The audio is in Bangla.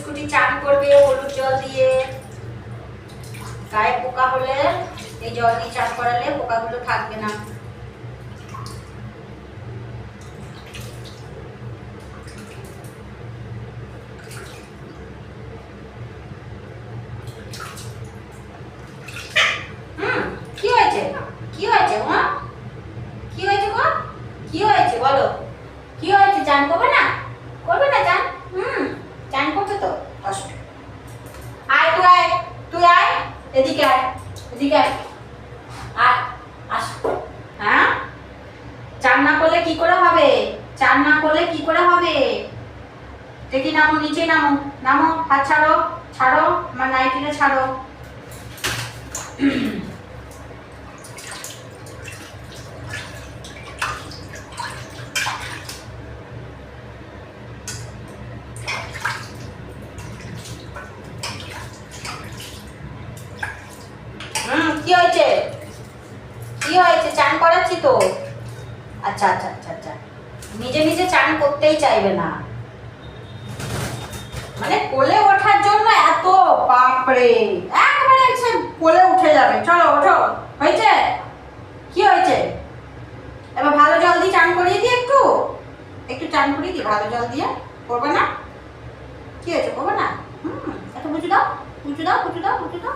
বিস্কুটি চান করবে হলুদ জল দিয়ে। গায়ে পোকা হলে এই জল দিয়ে চান করালে পোকাগুলো থাকবে না। কি হয়েছে? কি হয়েছে মা? কি হয়েছে গো? কি হয়েছে বলো? কি হয়েছে? চান করবে না? করবে না চান? চান করছে তো কষ্ট। আয় তুই আয়, তুই আয়, এদিকে আয়, এদিকে আয়, আয়, আস। হ্যাঁ, চান না করলে কি করে হবে? চান না করলে কি করে হবে? দেখি নামো, নিচে নামো, নামো, হাত ছাড়ো, ছাড়ো, আমার নাইটিটা ছাড়ো। কি হয়েছে? কি হয়েছে? চান করাচ্ছি তো। আচ্ছা আচ্ছা আচ্ছা আচ্ছা, নিজে নিজে চান করতেই চাইবে না, মানে কোলে ওঠার জন্য এত, বাপরে, একবারে এসে কোলে উঠে যাবে। চলো ওঠো। হয়েছে? কি হয়েছে? এবার ভালো জল দিয়ে চান করিয়ে দিই, একটু একটু চান করিয়ে দিই ভালো জল দিয়ে। করবে না? কি হয়েছে? করবে না? একটু মুছে দাও, মুছে দাও, মুছে দাও, মুছে দাও।